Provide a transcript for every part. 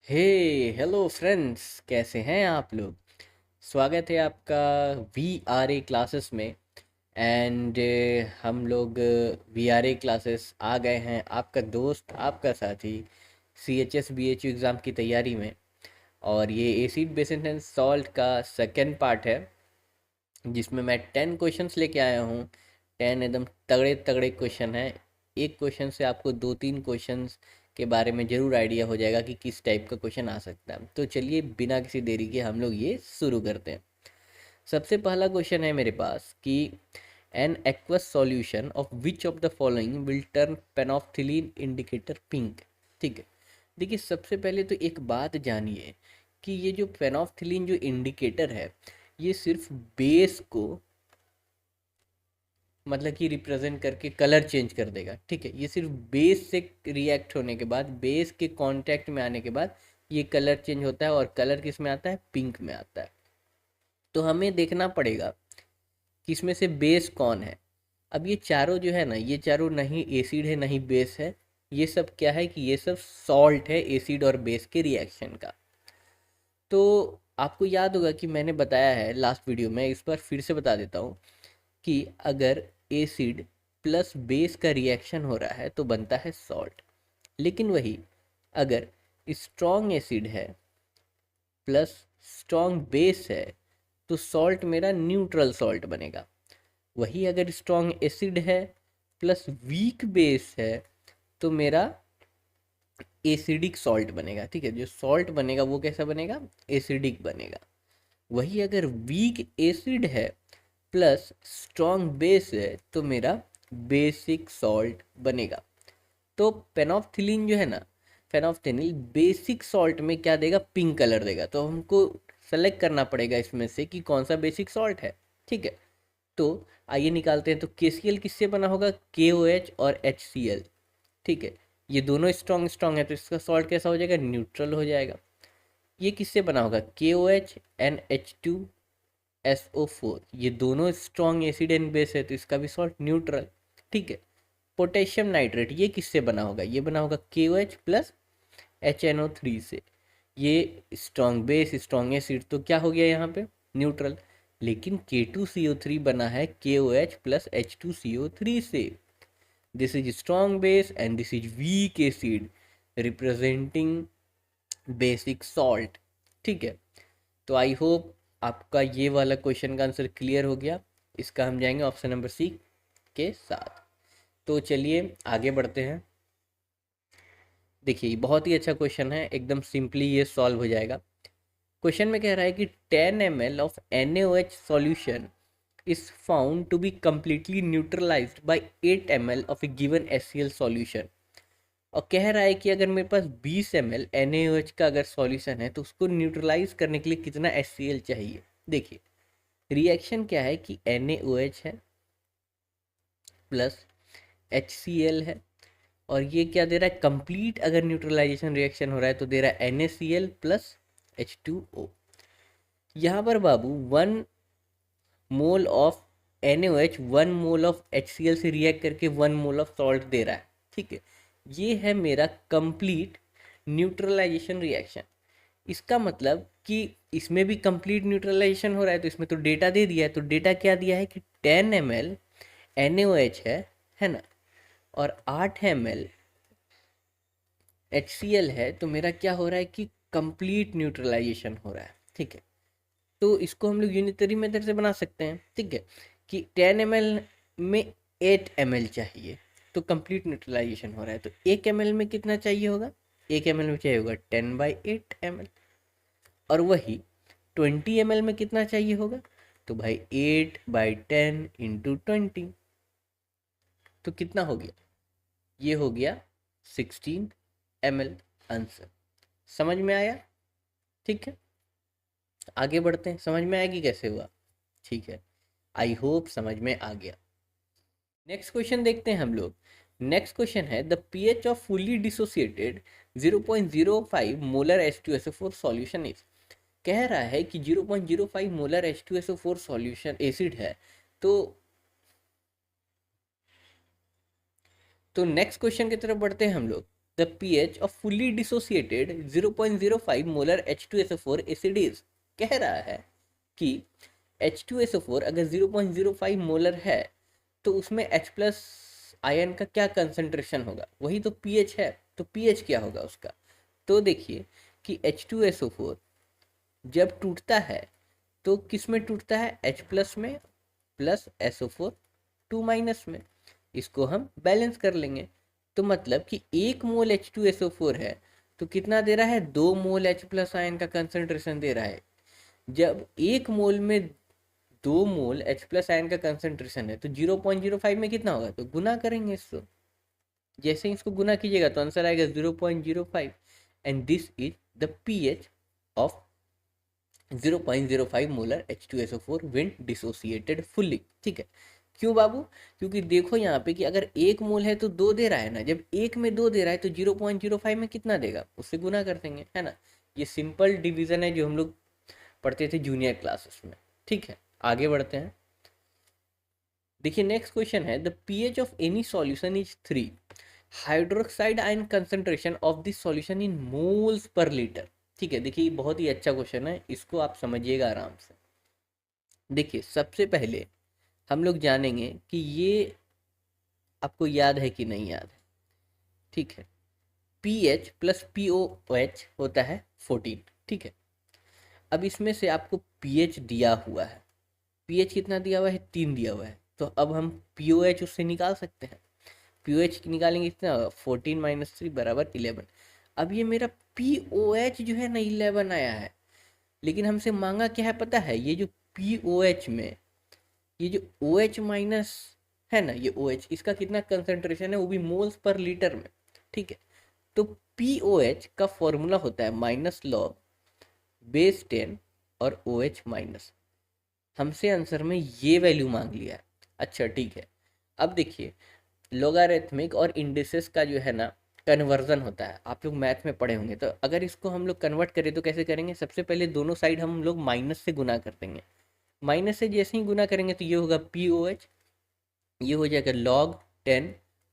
हे hello friends, कैसे हैं आप लोग। स्वागत है आपका वी आर ए क्लासेस में। एंड हम लोग वी आर ए क्लासेस आ गए हैं, आपका दोस्त आपका साथी C H S B H U exam की तैयारी में। और ये एसिड बेसिस एंड सॉल्ट का सेकेंड पार्ट है, जिसमें मैं 10 क्वेश्चंस लेके आया हूँ। 10 एकदम तगड़े तगड़े क्वेश्चन हैं। एक क्वेश्चन से आपको 2-3 क्वेश्चंस के बारे में ज़रूर आइडिया हो जाएगा कि किस टाइप का क्वेश्चन आ सकता है। तो चलिए बिना किसी देरी के हम लोग ये शुरू करते हैं। सबसे पहला क्वेश्चन है मेरे पास कि an aqueous solution of which of the following will turn phenolphthalein indicator pink. ठीक है, देखिए सबसे पहले तो एक बात जानिए कि ये जो पेनॉक्सिलिन जो इंडिकेटर है, ये सिर्फ बेस को मतलब कि रिप्रेजेंट करके कलर चेंज कर देगा। ठीक है, ये सिर्फ बेस से रिएक्ट होने के बाद, बेस के कांटेक्ट में आने के बाद ये कलर चेंज होता है। और कलर किस में आता है? पिंक में आता है। तो हमें देखना पड़ेगा कि इसमें से बेस कौन है। अब ये चारों जो है ना, ये चारों नहीं एसिड है नहीं बेस है। ये सब क्या है कि ये सब सॉल्ट है एसिड और बेस के रिएक्शन का। तो आपको याद होगा कि मैंने बताया है लास्ट वीडियो में, इस बार फिर से बता देता हूँ कि अगर एसिड प्लस बेस का रिएक्शन हो रहा है तो बनता है सॉल्ट। लेकिन वही अगर स्ट्रॉन्ग एसिड है प्लस स्ट्रॉन्ग बेस है तो सॉल्ट मेरा न्यूट्रल सॉल्ट बनेगा। वही अगर स्ट्रॉन्ग एसिड है प्लस वीक बेस है तो मेरा एसिडिक सॉल्ट बनेगा। ठीक है, जो सॉल्ट बनेगा वो कैसा बनेगा? एसिडिक बनेगा। वही अगर वीक एसिड है प्लस स्ट्रॉन्ग बेस है तो मेरा बेसिक सॉल्ट बनेगा। तो पेनॉक्सिलिन जो है ना, फेनोल्फथेनिल बेसिक सॉल्ट में क्या देगा? पिंक कलर देगा। तो हमको सेलेक्ट करना पड़ेगा इसमें से कि कौन सा बेसिक सॉल्ट है। ठीक है, तो आइए निकालते हैं। तो KCl किससे बना होगा? KOH और HCl। ठीक है, ये दोनों स्ट्रॉन्ग स्ट्रॉन्ग है तो इसका सॉल्ट कैसा हो जाएगा? न्यूट्रल हो जाएगा। ये किससे बना होगा? KOH and H2SO4। ये दोनों स्ट्रॉन्ग एसिड एंड बेस है तो इसका भी सॉल्ट न्यूट्रल। ठीक है, पोटेशियम नाइट्रेट ये किससे बना होगा? ये बना होगा KOH प्लस HNO3 से। ये स्ट्रॉन्ग बेस स्ट्रॉन्ग एसिड तो क्या हो गया यहाँ पे? न्यूट्रल। लेकिन K2CO3 बना है KOH प्लस H2CO3 से। This is strong base and this is weak acid representing basic salt. ठीक है, तो आई होप आपका ये वाला क्वेश्चन का आंसर क्लियर हो गया। इसका हम जाएंगे ऑप्शन नंबर सी के साथ। तो चलिए आगे बढ़ते हैं। देखिए बहुत ही अच्छा क्वेश्चन है, एकदम सिंपली ये सॉल्व हो जाएगा। क्वेश्चन में कह रहा है कि 10 ml of NaOH solution is found to be completely neutralized by 8 ml of a given HCl solution. और कह रहा है कि अगर मेरे पास 20 ml NaOH का अगर सॉल्यूशन है तो उसको न्यूट्रलाइज करने के लिए कितना HCl चाहिए। देखिए रिएक्शन क्या है कि NaOH है प्लस HCl है, और ये क्या दे रहा है? कंप्लीट अगर न्यूट्रलाइजेशन रिएक्शन हो रहा है तो दे रहा है NaCl प्लस H2O। यहाँ पर बाबू 1 mole of NaOH 1 mole of HCl से रिएक्ट करके 1 मोल ऑफ सॉल्ट दे रहा है। ठीक है, ये है मेरा कंप्लीट न्यूट्रलाइजेशन रिएक्शन। इसका मतलब कि इसमें भी कंप्लीट न्यूट्रलाइजेशन हो रहा है तो इसमें तो डेटा दे दिया है। तो डेटा क्या दिया है कि 10 ml NaOH है ना, और 8 ml HCl है। तो मेरा क्या हो रहा है कि कंप्लीट न्यूट्रलाइजेशन हो रहा है। ठीक है, तो इसको हम लोग यूनिटरी मेथड से बना सकते हैं। ठीक है, कि 10 ml में 8 ml चाहिए तो कंप्लीट न्यूट्रलाइजेशन हो रहा है। तो 1 ml में कितना चाहिए होगा? 1 ml में चाहिए होगा 10/8 ml। और वही 20 ml में कितना चाहिए होगा? तो भाई 8/10 × 20। तो कितना हो गया? ये हो गया 16 ml आंसर। समझ में आया? ठीक है, आगे बढ़ते हैं। समझ में आएगी कैसे हुआ? ठीक है, आई होप समझ में आ गया। नेक्स्ट क्वेश्चन देखते हैं हम लोग। नेक्स्ट क्वेश्चन है the pH of fully dissociated 0.05 molar H2SO4 solution is. कह रहा है कि 0.05 मोलर H2SO4 सॉल्यूशन एसिड है। तो नेक्स्ट क्वेश्चन की तरफ बढ़ते हैं हम लोग। The pH of fully dissociated 0.05 molar H2SO4 acid is, कह रहा है कि H2SO4 अगर 0.05 मोलर है तो उसमें H प्लस आयन का क्या कंसंट्रेशन होगा, वही तो pH है, तो pH क्या होगा उसका। तो देखिए कि H2SO4 जब टूटता है तो किस में टूटता है, H प्लस में प्लस SO4 2 माइनस में, इसको हम बैलेंस कर लेंगे। तो मतलब कि 1 मोल H2SO4 है तो कितना दे रहा है, 2 मोल H प्लस आयन का कंसंट्रेशन दे रहा है। जब 1 मोल में 2 मोल H प्लस आयन का कंसंट्रेशन है तो 0.05 में कितना होगा, तो गुना करेंगे इसको। जैसे ही इसको गुना कीजिएगा तो आंसर आएगा 0.05 and this is the pH of 0.05 molar H2SO4 when dissociated fully. ठीक है, क्यों बाबू, क्योंकि देखो यहाँ पे कि अगर 1 मोल है तो 2 दे रहा है ना, जब 1 में 2 दे रहा है तो 0.05 में कितना देगा, उससे गुना कर देंगे, है ना। ये सिंपल डिवीजन है जो हम लोग पढ़ते थे जूनियर क्लासेस में। ठीक है, आगे बढ़ते हैं। देखिए नेक्स्ट क्वेश्चन है, the pH of any solution is 3, hydroxide ion concentration of this solution in moles per litre. ठीक है, देखिए बहुत ही अच्छा क्वेश्चन है, इसको आप समझिएगा आराम से। देखिए सबसे पहले हम लोग जानेंगे कि ये आपको याद है कि नहीं याद है। ठीक है, pH प्लस POH होता है 14। ठीक है, अब इसमें से आपको pH दिया हुआ है, pH कितना दिया हुआ है, 3 दिया हुआ है, तो अब हम POH उससे निकाल सकते हैं। POH निकालेंगे कितना होगा, 14 माइनस 3 बराबर 11। अब ये मेरा POH जो है ना 11 आया है, लेकिन हमसे मांगा क्या है पता है, ये जो POH में ये जो OH माइनस है ना, ये OH इसका कितना कंसंट्रेशन है, वो भी मोल्स पर लीटर में। ठीक है, तो POH का फॉर्मूला होता है माइनस लॉग बेस 10 और OH माइनस। हमसे आंसर में ये वैल्यू मांग लिया है। अच्छा ठीक है, अब देखिए लोगारिथमिक और इंडिसेस का जो है ना कन्वर्जन होता है, आप लोग मैथ में पढ़े होंगे। तो अगर इसको हम लोग कन्वर्ट करें तो कैसे करेंगे, सबसे पहले दोनों साइड हम लोग माइनस से गुना कर देंगे। माइनस से जैसे ही गुना करेंगे तो ये होगा POH, ये हो जाएगा log 10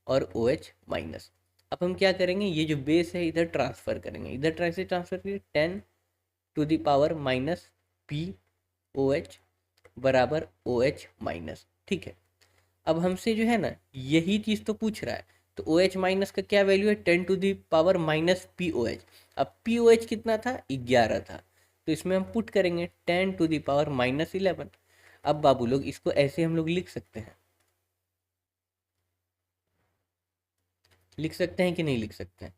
और OH माइनस। अब हम क्या करेंगे, ये जो बेस है इधर ट्रांसफर करेंगे, इधर ट्रांसफर करेंगे 10 to the power minus POH बराबर OH माइनस। ठीक है, अब हमसे जो है ना यही चीज़ तो पूछ रहा है, तो OH माइनस का क्या वैल्यू है, 10 to the power minus POH। अब POH कितना था, 11 था, तो इसमें हम पुट करेंगे 10 टू दी पावर माइनस 11। अब बाबू लोग इसको ऐसे हम लोग लिख सकते हैं कि नहीं लिख सकते हैं।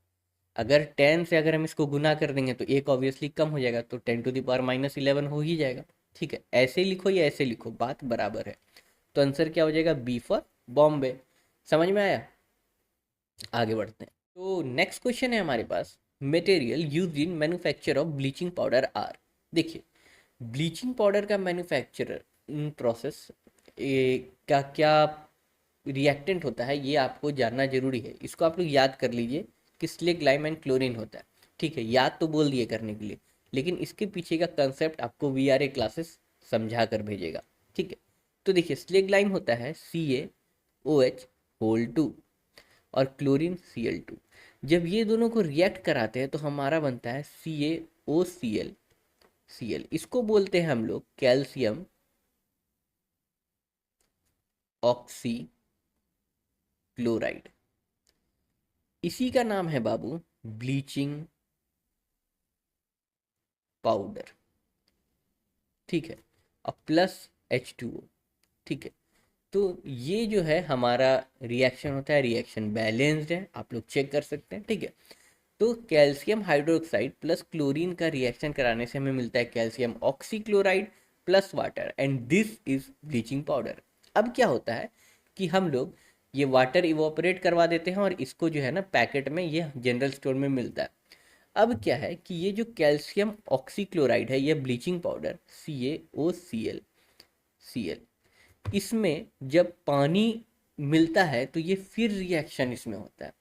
अगर 10 से अगर हम इसको गुना कर देंगे तो एक ऑब्वियसली कम हो जाएगा, तो 10 टू दी पावर माइनस 11 हो ही जाएगा। ठीक है, ऐसे लिखो या ऐसे लिखो बात बराबर है। तो आंसर क्या हो जाएगा, बी फॉर बॉम्बे। समझ में आया, आगे बढ़ते हैं। तो नेक्स्ट क्वेश्चन है हमारे पास, material used in manufacture of bleaching powder are. देखिए ब्लीचिंग पाउडर का मैन्युफैक्चर प्रोसेस का क्या रिएक्टेंट होता है ये आपको जानना जरूरी है। इसको आप लोग याद कर लीजिए कि स्लेग लाइम एंड क्लोरीन होता है। ठीक है, याद तो बोल दिए करने के लिए, लेकिन इसके पीछे का कंसेप्ट आपको VRA क्लासेस समझा कर भेजेगा। ठीक है, तो देखिए स्लेग लाइम होता है CaOH होल 2 और क्लोरीन Cl2। जब ये दोनों को रिएक्ट कराते हैं तो हमारा बनता है CaOCl। इसको बोलते हैं हम लोग कैल्शियम ऑक्सी क्लोराइड। इसी का नाम है बाबू ब्लीचिंग पाउडर। ठीक है, और प्लस H2O। ठीक है, तो ये जो है हमारा रिएक्शन होता है, रिएक्शन बैलेंस्ड है, आप लोग चेक कर सकते हैं। ठीक है, तो कैल्शियम हाइड्रोक्साइड प्लस क्लोरीन का रिएक्शन कराने से हमें मिलता है calcium oxychloride plus water and this is bleaching powder. अब क्या होता है कि हम लोग ये वाटर इवोपरेट करवा देते हैं और इसको जो है ना पैकेट में ये जनरल स्टोर में मिलता है। अब क्या है कि ये जो कैल्शियम ऑक्सीक्लोराइड है ये ब्लीचिंग पाउडर CaOCl इसमें जब पानी मिलता है तो ये फिर रिएक्शन इसमें होता है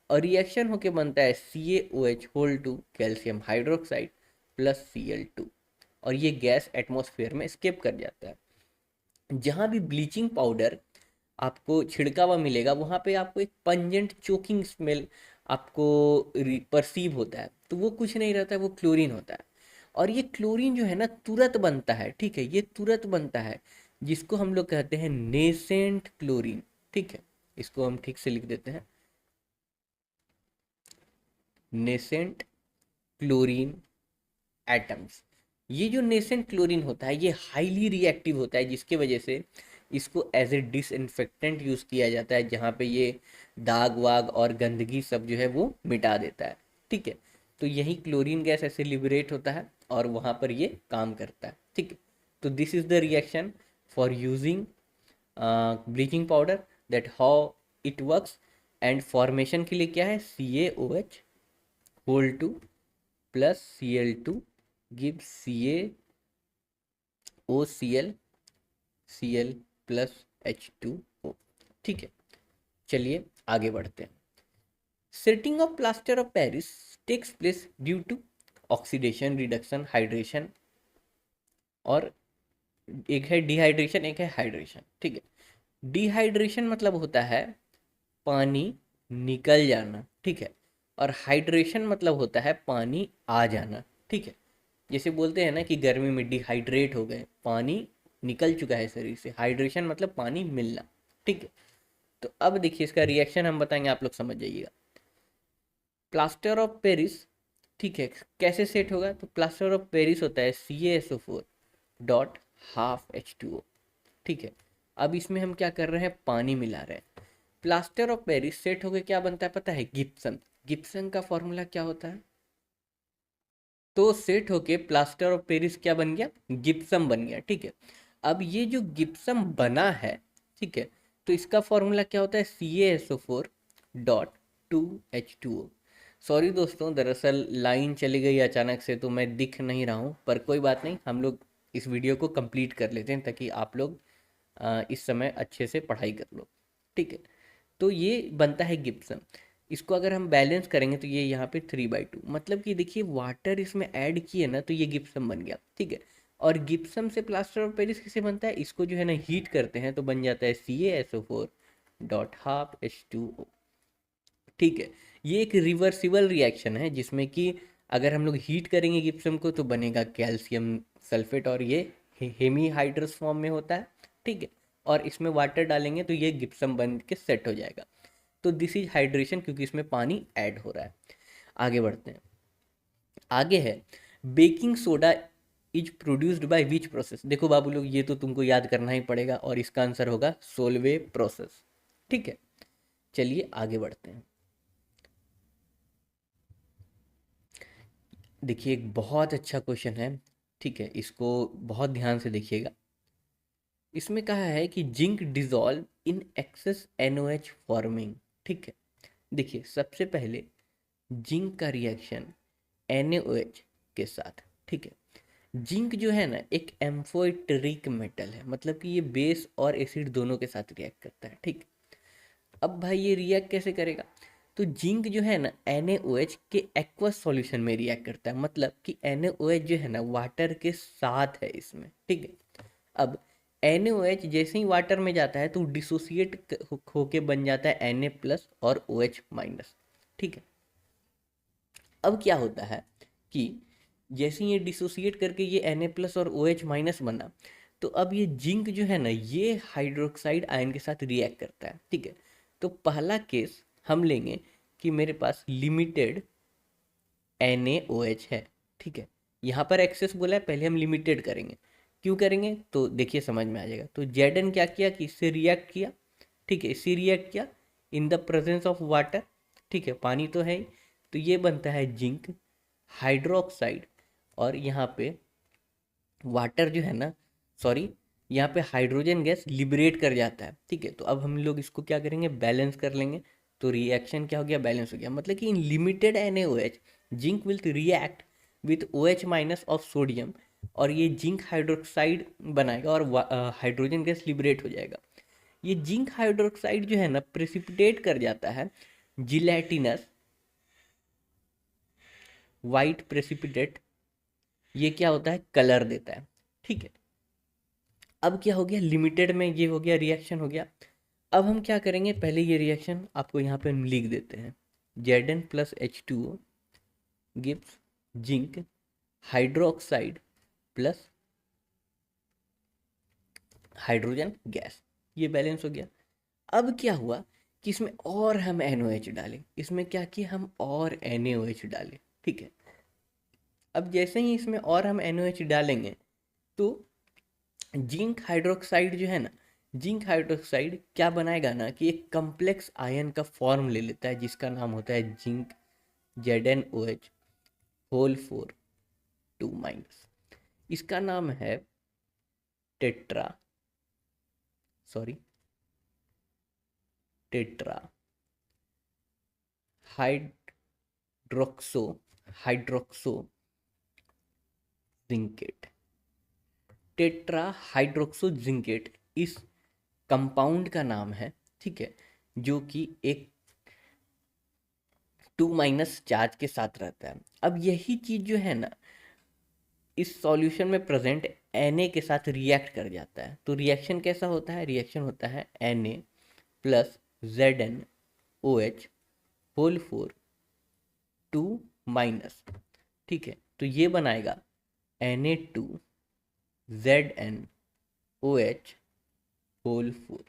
और रिएक्शन होके बनता है CaOH whole 2 calcium hydroxide plus Cl2 और ये गैस एटमॉस्फेयर में स्केप कर जाता है। जहाँ भी ब्लीचिंग पाउडर आपको छिड़का हुआ मिलेगा वहाँ पे आपको एक पंजेंट चोकिंग स्मेल आपको परसीव होता है, तो वो कुछ नहीं रहता है, वो क्लोरीन होता है। और ये क्लोरीन जो है ना तुरंत बनता है, ठीक है, ये तुरंत बनता है, जिसको हम लोग कहते हैं नेसेंट क्लोरीन। ठीक है, इसको हम ठीक से लिख देते हैं, नेसेंट क्लोरीन एटम्स। ये जो नेसेंट क्लोरीन होता है ये हाईली रिएक्टिव होता है, जिसके वजह से इसको एज ए डिसइंफेक्टेंट यूज़ किया जाता है, जहाँ पे ये दाग वाग और गंदगी सब जो है वो मिटा देता है। ठीक है, तो यही क्लोरीन गैस ऐसे लिबरेट होता है और वहाँ पर ये काम करता है। ठीक है, तो this is the reaction for using bleaching powder, that how it works. And formation के लिए क्या है, CaOH whole two plus Cl2 give CaOCl Cl plus H2O। ठीक है, चलिए आगे बढ़ते हैं। Setting of plaster of Paris takes place due to oxidation, reduction, hydration, और एक है डिहाइड्रेशन, एक है हाइड्रेशन। ठीक है, डिहाइड्रेशन मतलब होता है पानी निकल जाना। ठीक है, और हाइड्रेशन मतलब होता है पानी आ जाना। ठीक है, जैसे बोलते हैं ना कि गर्मी में डिहाइड्रेट हो गए, पानी निकल चुका है शरीर से, हाइड्रेशन मतलब पानी मिलना। ठीक है, तो अब देखिए इसका रिएक्शन हम बताएंगे, आप लोग समझ जाइएगा। प्लास्टर ऑफ पेरिस, ठीक है, कैसे सेट होगा, तो प्लास्टर ऑफ पेरिस होता है CaSO4 डॉट हाफ H2O। ठीक है, अब इसमें हम क्या कर रहे हैं, पानी मिला रहे हैं। प्लास्टर ऑफ पेरिस सेट होकर क्या बनता है पता है, गिप्सम। गिप्सम का फॉर्मूला क्या होता है, तो सेट होके प्लास्टर ऑफ पेरिस क्या बन गया, गिप्सम बन गया। ठीक है, अब ये जो गिप्सम बना है, ठीक है, तो इसका फॉर्मूला क्या होता है, CaSO4 डॉट 2H2O। सॉरी दोस्तों, दरअसल लाइन चली गई अचानक से, तो मैं दिख नहीं रहा हूँ, पर कोई बात नहीं, हम लोग इस वीडियो को कंप्लीट कर लेते हैं ताकि आप लोग इस समय अच्छे से पढ़ाई कर लो। ठीक है, तो ये बनता है गिप्सम। इसको अगर हम बैलेंस करेंगे तो ये यहाँ पे 3/2, मतलब कि देखिए वाटर इसमें ऐड किए ना तो ये गिप्सम बन गया। ठीक है, और गिप्सम से प्लास्टर ऑफ पेरिस कैसे बनता है, इसको जो है ना हीट करते हैं तो बन जाता है CaSO4 डॉट हाफ H2O। ठीक है, ये एक रिवर्सिबल रिएक्शन है, जिसमें कि अगर हम लोग हीट करेंगे गिप्सम को तो बनेगा कैल्शियम सल्फेट, और ये हेमी हाइड्रस फॉर्म में होता है। ठीक है, और इसमें वाटर डालेंगे तो ये गिप्सम बन के सेट हो जाएगा। तो दिस इज हाइड्रेशन, क्योंकि इसमें पानी ऐड हो रहा है। आगे बढ़ते हैं, आगे है baking soda is produced by which process. देखो बाबू लोग, ये तो तुमको याद करना ही पड़ेगा, और इसका आंसर होगा सोलवे प्रोसेस। ठीक है, चलिए आगे बढ़ते हैं। देखिए एक बहुत अच्छा क्वेश्चन है, ठीक है, इसको बहुत ध्यान से देखिएगा। इसमें कहा है कि zinc dissolve in excess NOH forming. ठीक है, देखिए सबसे पहले जिंक का रिएक्शन NaOH के साथ। ठीक है, जिंक जो है ना एक एम्फोटेरिक मेटल है, मतलब कि ये बेस और एसिड दोनों के साथ रिएक्ट करता है। ठीक, अब भाई ये रिएक्ट कैसे करेगा, तो जिंक जो है ना NaOH के एक्वस सॉल्यूशन में रिएक्ट करता है, मतलब कि NaOH जो है ना वाटर के साथ है इसमें। ठीक है, अब NaOH जैसे ही वाटर में जाता है तो डिसोसिएट होके बन जाता है Na प्लस और OH माइनस। ठीक है, अब क्या होता है कि जैसे ही ये डिसोसिएट करके ये Na प्लस और OH माइनस बना, तो अब ये जिंक जो है ना ये हाइड्रोक्साइड आयन के साथ रिएक्ट करता है। ठीक है, तो पहला केस हम लेंगे कि मेरे पास लिमिटेड NaOH है। ठीक है, यहाँ पर एक्सेस बोला है, पहले हम लिमिटेड करेंगे। क्यों करेंगे तो देखिए समझ में आ जाएगा। तो Zn क्या किया कि इससे रिएक्ट किया। ठीक है, इससे रिएक्ट किया in the presence of water. ठीक है, पानी तो है ही, तो ये बनता है जिंक हाइड्रोक्साइड, और यहाँ पे वाटर जो है ना, सॉरी, यहाँ पे हाइड्रोजन गैस लिबरेट कर जाता है। ठीक है, तो अब हम लोग इसको क्या करेंगे, बैलेंस कर लेंगे। तो रिएक्शन क्या हो गया, बैलेंस हो गया, मतलब कि in limited NaOH zinc will react with OH minus of sodium, और ये जिंक हाइड्रोक्साइड बनाएगा और हाइड्रोजन गैस लिबरेट हो जाएगा। ये जिंक हाइड्रोक्साइड जो है ना प्रेसिपिटेट कर जाता है जिलेटिनस वाइट प्रेसिपिटेट, ये क्या होता है, कलर देता है। ठीक है, अब क्या हो गया, लिमिटेड में ये हो गया, रिएक्शन हो गया। अब हम क्या करेंगे, पहले ये रिएक्शन आपको यहाँ पे हम लिख देते हैं, Zn plus H2O gives zinc hydroxide plus hydrogen gas. ये बैलेंस हो गया। अब क्या हुआ कि इसमें और हम NOH डालें, इसमें क्या किया हम और NaOH डालें, ठीक है। अब जैसे ही इसमें और हम NaOH डालेंगे तो जिंक हाइड्रोक्साइड जो है ना, जिंक हाइड्रोक्साइड क्या बनाएगा ना कि एक कम्प्लेक्स आयन का फॉर्म ले लेता है जिसका नाम होता है जिंक ZnOH होल 4 2 माइनस। इसका नाम है tetra hydroxo zincate. Tetra hydroxo zincate इस कंपाउंड का नाम है, ठीक है, जो कि एक 2 माइनस चार्ज के साथ रहता है। अब यही चीज जो है ना इस सॉल्यूशन में प्रेजेंट Na के साथ रिएक्ट कर जाता है। तो रिएक्शन कैसा होता है, रिएक्शन होता है Na plus ZnOH whole 4 2 minus, ठीक है। तो ये बनाएगा Na2ZnOH होल 4,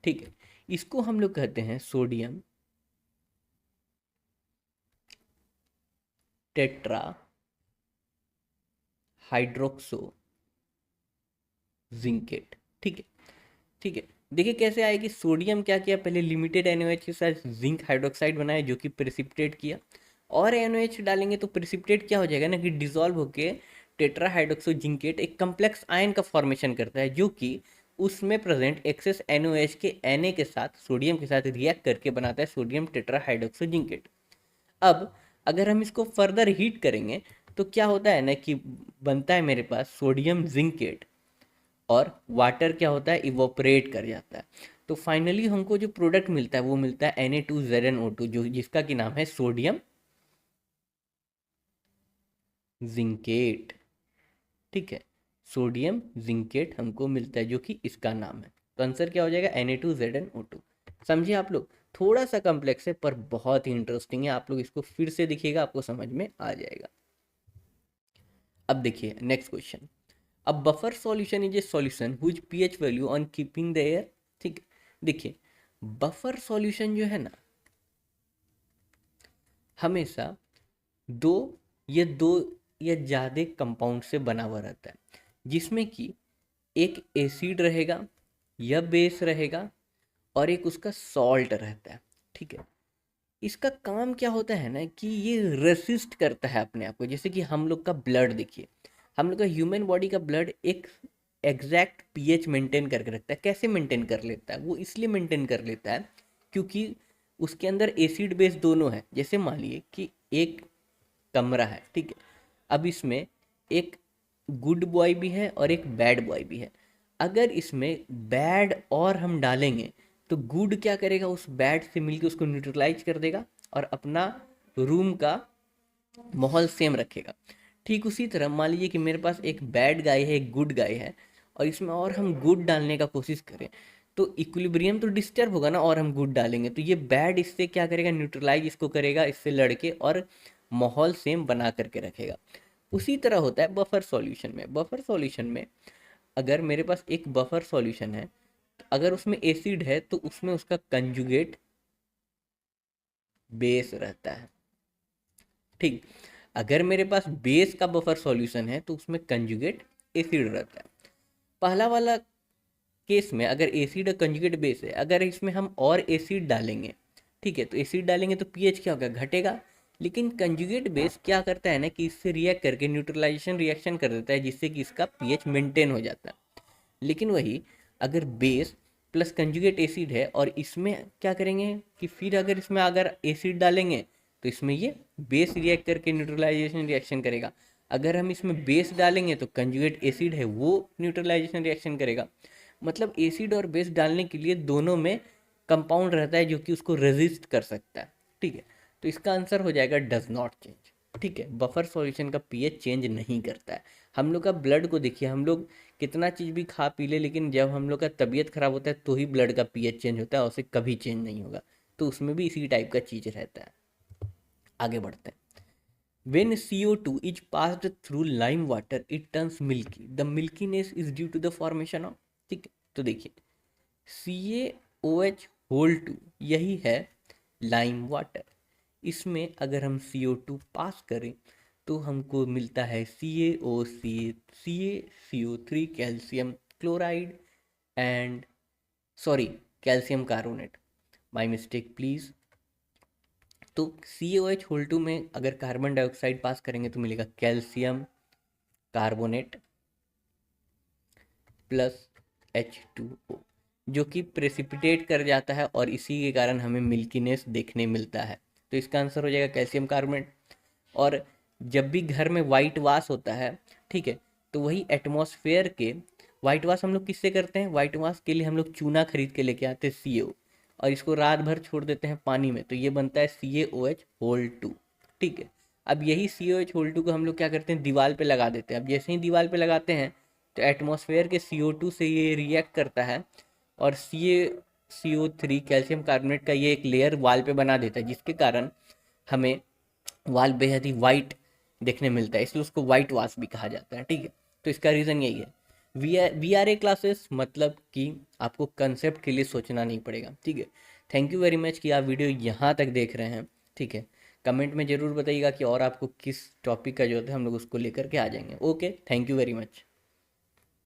ठीक है। इसको हम लोग कहते हैं सोडियम टेट्रा हाइड्रोक्सो जिंकेट, ठीक है, ठीक है। देखिए कैसे आएगी, सोडियम क्या किया, पहले लिमिटेड NaOH के साथ जिंक हाइड्रोक्साइड बनाया जो कि प्रेसिपिटेट किया, और NaOH डालेंगे तो प्रेसिपिटेट क्या हो जाएगा ना कि डिसॉल्व होके टेट्रा हाइड्रोक्सो जिंकेट एक कम्प्लेक्स आयन का फॉर्मेशन करता है जो कि उसमें प्रेजेंट एक्सेस NaOH के Na के साथ सोडियम के साथ रिएक्ट करके बनाता है सोडियम टेट्रा हाइड्रोक्सो जिंकेट। अब अगर हम इसको फर्दर हीट करेंगे तो क्या होता है ना कि बनता है मेरे पास सोडियम जिंकेट और वाटर क्या होता है इवोपरेट कर जाता है। तो फाइनली हमको जो प्रोडक्ट मिलता है वो मिलता है Na2ZnO2 जो जिसका की नाम है सोडियम जिंकेट, ठीक है। सोडियम जिंकेट हमको मिलता है जो कि इसका नाम है। तो आंसर क्या हो जाएगा Na2ZnO2। समझिए आप लोग, थोड़ा सा कॉम्प्लेक्स है पर बहुत ही इंटरेस्टिंग है। आप लोग इसको फिर से देखिएगा आपको समझ में आ जाएगा। अब देखिए next question. A buffer solution is a solution whose pH value on keeping the air, ठीक। देखिए बफर सॉल्यूशन जो है ना हमेशा दो या ज़्यादा कंपाउंड से बना हुआ रहता है जिसमें कि एक एसिड रहेगा या बेस रहेगा और एक उसका सॉल्ट रहता है, ठीक है। इसका काम क्या होता है ना कि ये रेसिस्ट करता है अपने आप को। जैसे कि हम लोग का ब्लड देखिए, हम लोग का ह्यूमन बॉडी का ब्लड एक एग्जैक्ट पीएच मेंटेन करके रखता है। कैसे मेंटेन कर लेता है, वो इसलिए मेंटेन कर लेता है क्योंकि उसके अंदर एसिड बेस दोनों है। जैसे मान लिए कि एक कमरा है, ठीक है, अब इसमें एक गुड बॉय भी है और एक बैड बॉय भी है। अगर इसमें बैड और हम डालेंगे तो गुड क्या करेगा, उस बैड से मिलकर उसको न्यूट्रलाइज कर देगा और अपना रूम का माहौल सेम रखेगा। ठीक उसी तरह मान लीजिए कि मेरे पास एक बैड गाय है एक गुड गाय है और इसमें और हम गुड डालने का कोशिश करें तो इक्विलिब्रियम तो डिस्टर्ब होगा ना, और हम गुड डालेंगे तो ये बैड इससे क्या करेगा, न्यूट्रलाइज इसको करेगा, इससे लड़के और माहौल सेम बना करके रखेगा। उसी तरह होता है बफर सॉल्यूशन में। बफर सॉल्यूशन में अगर मेरे पास एक बफर सॉल्यूशन है तो अगर उसमें एसिड है तो उसमें उसका कंजुगेट बेस रहता है, ठीक। अगर मेरे पास बेस का बफर सॉल्यूशन है तो उसमें कंजुगेट एसिड रहता है। पहला वाला केस में अगर एसिड और कंजुगेट बेस है, अगर इसमें हम और एसिड डालेंगे, ठीक है, तो एसिड डालेंगे तो पीएच क्या होगा, घटेगा। लेकिन कंजुगेट बेस क्या करता है ना कि इससे रिएक्ट करके न्यूट्रलाइजेशन रिएक्शन कर देता है जिससे कि इसका पीएच मेंटेन हो जाता है। लेकिन वही अगर बेस प्लस कंजुगेट एसिड है और इसमें क्या करेंगे कि फिर अगर इसमें अगर एसिड डालेंगे तो इसमें ये बेस रिएक्ट करके न्यूट्रलाइजेशन रिएक्शन करेगा। अगर हम इसमें बेस डालेंगे तो कंजुगेट एसिड है वो न्यूट्रलाइजेशन रिएक्शन करेगा। मतलब एसिड और बेस डालने के लिए दोनों में कंपाउंड रहता है जो कि उसको रेजिस्ट कर सकता है, ठीक है। तो इसका आंसर हो जाएगा डज नॉट चेंज, ठीक है। बफर सॉल्यूशन का पीएच चेंज नहीं करता है। हम लोग का ब्लड को देखिए, हम लोग कितना चीज़ भी खा पी ले लेकिन जब हम लोग का तबीयत खराब होता है तो ही ब्लड का पीएच चेंज होता है, उससे कभी चेंज नहीं होगा। तो उसमें भी इसी टाइप का चीज़ रहता है। आगे बढ़ते हैं। When CO2 is passed through lime water, it turns milky. The milkiness is due to the formation of, ठीक है, तो देखिए CaOH होल 2 यही है लाइम वाटर। इसमें अगर हम CO2 पास करें तो हमको मिलता है CaCO3 calcium chloride and sorry calcium carbonate, my mistake please. तो CaOH होल 2 में अगर कार्बन डाइऑक्साइड पास करेंगे तो मिलेगा कैल्शियम कार्बोनेट प्लस H2O, जो कि प्रेसिपिटेट कर जाता है और इसी के कारण हमें मिल्कीनेस देखने मिलता है। तो इसका आंसर हो जाएगा कैल्शियम कार्बोनेट। और जब भी घर में वाइट वाश होता है, ठीक है, तो वही एटमॉस्फेयर के वाइट वाश हम लोग किससे करते हैं? वाइट वाश के लिए हम लोग चूना खरीद के लेके आते हैं CO, और इसको रात भर छोड़ देते हैं पानी में, तो ये बनता है CaOH होल 2, ठीक है। अब यही CaOH होल 2 को हम लोग क्या करते हैं? दीवार पे लगा देते हैं। अब जैसे ही दीवार पे लगाते हैं तो एटमॉस्फेयर के CO2 से ये रिएक्ट करता है और CO3 कैल्शियम कार्बोनेट का ये एक लेयर वाल पे बना देता है, जिसके कारण हमें वाल बेहद ही वाइट देखने मिलता है, इसलिए उसको वाइट वाश भी कहा जाता है, ठीक है। तो इसका रीज़न यही है। VRA क्लासेस मतलब कि आपको कंसेप्ट के लिए सोचना नहीं पड़ेगा, ठीक है। थैंक यू वेरी मच कि आप वीडियो यहाँ तक देख रहे हैं, ठीक है। कमेंट में ज़रूर बताइएगा कि और आपको किस टॉपिक का जो है हम लोग उसको लेकर के आ जाएंगे। Okay, thank you very much.